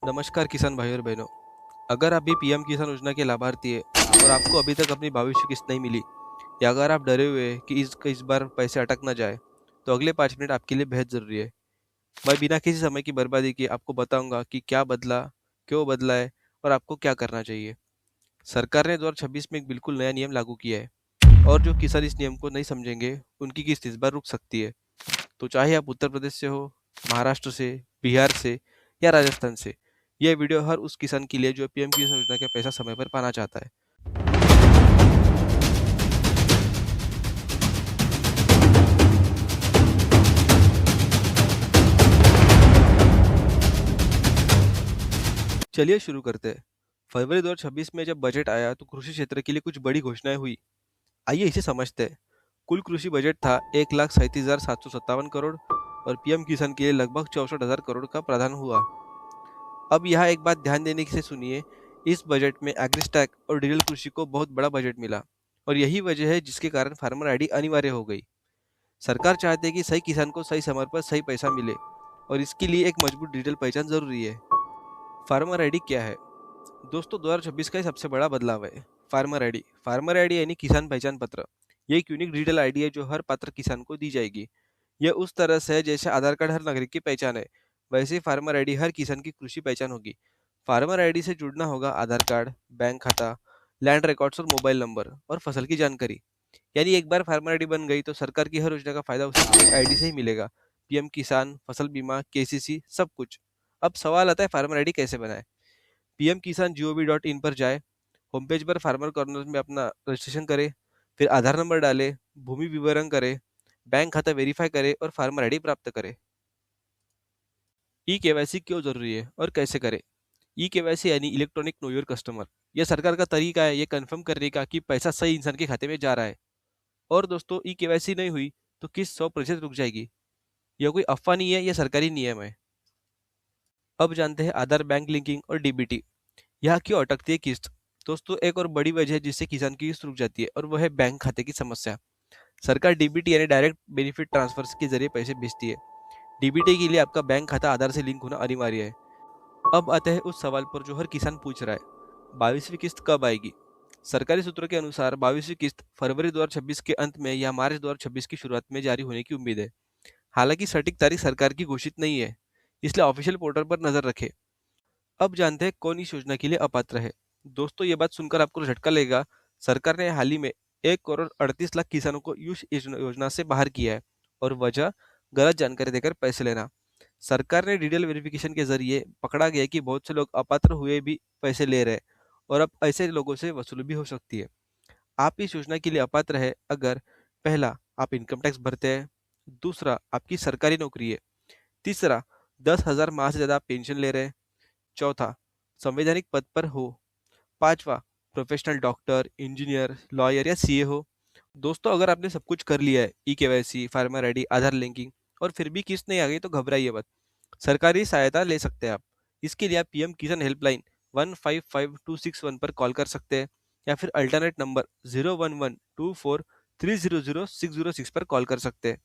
नमस्कार किसान भाई और बहनों। अगर आप भी पीएम किसान योजना के लाभार्थी है और आपको अभी तक अपनी भविष्य किस्त नहीं मिली या अगर आप डरे हुए हैं कि इस बार पैसे अटक ना जाए तो अगले 5 मिनट आपके लिए बेहद ज़रूरी है। मैं बिना किसी समय की बर्बादी के आपको बताऊंगा कि क्या बदला, क्यों बदला है और आपको क्या करना चाहिए। सरकार ने 2026 में एक बिल्कुल नया नियम लागू किया है और जो किसान इस नियम को नहीं समझेंगे उनकी किस्त इस बार रुक सकती है। तो चाहे आप उत्तर प्रदेश से हो, महाराष्ट्र से, बिहार से या राजस्थान से, यह वीडियो हर उस किसान के लिए जो पीएम किसान योजना का पैसा समय पर पाना चाहता है। चलिए शुरू करते हैं। फरवरी 2026 में जब बजट आया तो कृषि क्षेत्र के लिए कुछ बड़ी घोषणाएं हुई। आइए इसे समझते हैं। कुल कृषि बजट था 1,37,757 करोड़ और पीएम किसान के लिए लगभग 64,000 करोड़ का प्रावधान हुआ। अब यहाँ एक बात ध्यान देने से सुनिए, इस बजट में एग्रीस्टैक और डिजिटल कृषि को बहुत बड़ा बजट मिला और यही वजह है जिसके कारण फार्मर आईडी अनिवार्य हो गई। सरकार चाहती है कि सही किसान को सही समय पर सही पैसा मिले और इसके लिए एक मजबूत डिजिटल पहचान जरूरी है। फार्मर आईडी क्या है? दोस्तों, 2026 का ये सबसे बड़ा बदलाव है। फार्मर आईडी यानी किसान पहचान पत्र। ये एक यूनिक डिजिटल आईडी है जो हर पात्र किसान को दी जाएगी। यह उस तरह से है जैसे आधार कार्ड हर नागरिक की पहचान है, वैसे ही फार्मर आईडी हर किसान की कृषि पहचान होगी। फार्मर आईडी से जुड़ना होगा आधार कार्ड, बैंक खाता, लैंड रिकॉर्ड्स और मोबाइल नंबर और फसल की जानकारी। यानी एक बार फार्मर आईडी बन गई तो सरकार की हर योजना का फायदा उसी एक आईडी से ही मिलेगा। पीएम किसान, फसल बीमा, केसीसी, सब कुछ। अब सवाल आता है, फार्मर आईडी कैसे बनाए? पीएम किसान gov.in पर जाए, होम पेज पर फार्मर कॉर्नर में अपना रजिस्ट्रेशन करें, फिर आधार नंबर डालें, भूमि विवरण करें, बैंक खाता वेरीफाई करें और फार्मर आईडी प्राप्त करें। ई केवाईसी क्यों जरूरी है और कैसे करें? ई केवाईसी यानी इलेक्ट्रॉनिक नो योर कस्टमर। यह सरकार का तरीका है ये कंफर्म करने का कि पैसा सही इंसान के खाते में जा रहा है। और दोस्तों, ई केवाईसी नहीं हुई तो किस्त 100% रुक जाएगी। यह कोई अफवाह नहीं है, यह सरकारी नियम है। अब जानते हैं आधार बैंक लिंकिंग और डीबीटी। यहाँ क्यों अटकती है किस्त? दोस्तों, एक और बड़ी वजह है जिससे किसान की किस्त रुक जाती है और वह है बैंक खाते की समस्या। सरकार डीबीटी यानी डायरेक्ट बेनिफिट ट्रांसफर के जरिए पैसे भेजती है। डीबीटी के लिए आपका बैंक खाता आधार से लिंक होना अनिवार्य है। अब आते हैं उस सवाल पर जो हर किसान पूछ रहा है, 22वीं किस्त कब आएगी? सरकारी सूत्रों के अनुसार 22वीं किस्त फरवरी 2026 के अंत में या मार्च 2026 की शुरुआत में जारी होने की उम्मीद है। हालांकि सटीक तारीख सरकार की घोषित नहीं है, इसलिए ऑफिशियल पोर्टल पर नजर रखें। अब जानते हैं कौन इस योजना के लिए अपात्र है। दोस्तों, ये बात सुनकर आपको झटका लगेगा। सरकार ने हाल ही में 1,38,00,000 किसानों को इस योजना से बाहर किया है और वजह गलत जानकारी देकर पैसे लेना। सरकार ने डिटेल वेरिफिकेशन के जरिए पकड़ा गया कि बहुत से लोग अपात्र हुए भी पैसे ले रहे हैं और अब ऐसे लोगों से वसूली भी हो सकती है। आप इस योजना के लिए अपात्र है अगर पहला, आप इनकम टैक्स भरते हैं। दूसरा, आपकी सरकारी नौकरी है। तीसरा, 10,000 माह से ज्यादा आप पेंशन ले रहे हैं। चौथा, संवैधानिक पद पर हो। पांचवा, प्रोफेशनल डॉक्टर, इंजीनियर, लॉयर या सीए हो। दोस्तों, अगर आपने सब कुछ कर लिया है, ई केवाईसी, फार्मर आईडी, आधार लिंकिंग, और फिर भी किस्त नहीं आ गई तो घबराइए मत। सरकारी सहायता ले सकते हैं आप। इसके लिए आप पीएम किसान हेल्पलाइन 155261 पर कॉल कर सकते हैं या फिर अल्टरनेट नंबर 01124300606 पर कॉल कर सकते हैं।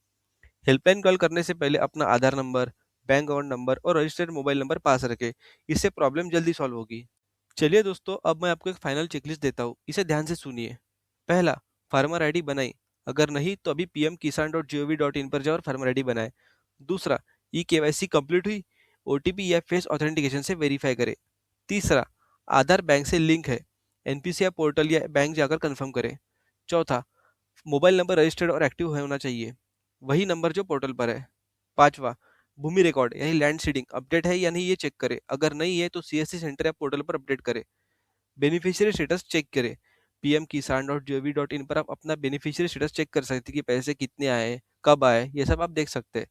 हेल्पलाइन कॉल करने से पहले अपना आधार नंबर, बैंक अकाउंट नंबर और रजिस्टर्ड मोबाइल नंबर पास रखें। इससे प्रॉब्लम जल्दी सॉल्व होगी। चलिए दोस्तों, अब मैं आपको एक फाइनल चेकलिस्ट देता हूँ, इसे ध्यान से सुनिए। पहला, फार्मर आईडी बनाई। अगर नहीं तो अभी pmkisan.gov.in पर जाओ और फार्मर आईडी बनाए। दूसरा, ई केवाईसी कंप्लीट हुई, ओटीपी या फेस ऑथेंटिकेशन से वेरीफाई करें। तीसरा, आधार बैंक से लिंक है, एनपीसी या पोर्टल या बैंक जाकर कंफर्म करें। चौथा, मोबाइल नंबर रजिस्टर्ड और एक्टिव होना चाहिए, वही नंबर जो पोर्टल पर है। पांचवा, भूमि रिकॉर्ड यानी लैंड सीडिंग अपडेट है या नहीं ये चेक करें। अगर नहीं है तो सीएससी सेंटर या पोर्टल पर अपडेट करें। बेनिफिशियरी स्टेटस चेक करें। pmkisan.gov.in पर आप अपना बेनिफिशियरी स्टेटस चेक कर सकते हैं कि पैसे कितने आए, कब आए, ये सब आप देख सकते हैं।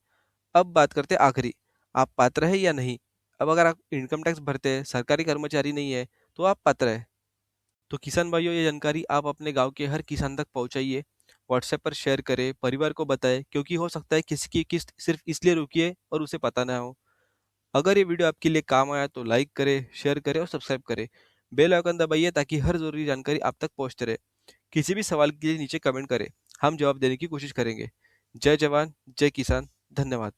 अब बात करते हैं आखिरी, आप पात्र है या नहीं। अब अगर आप इनकम टैक्स भरते हैं, सरकारी कर्मचारी नहीं है, तो आप पात्र है। तो किसान भाइयों, ये जानकारी आप अपने गांव के हर किसान तक पहुंचाइए। व्हाट्सएप पर शेयर करें, परिवार को बताएं, क्योंकि हो सकता है किसी की किस्त सिर्फ इसलिए रुकी है और उसे पता ना हो। अगर ये वीडियो आपके लिए काम आया तो लाइक करें, शेयर करें और सब्सक्राइब करें। बेल आइकन दबाइए ताकि हर जरूरी जानकारी आप तक पहुंचते रहे। किसी भी सवाल के लिए नीचे कमेंट करें, हम जवाब देने की कोशिश करेंगे। जय जवान, जय किसान। धन्यवाद।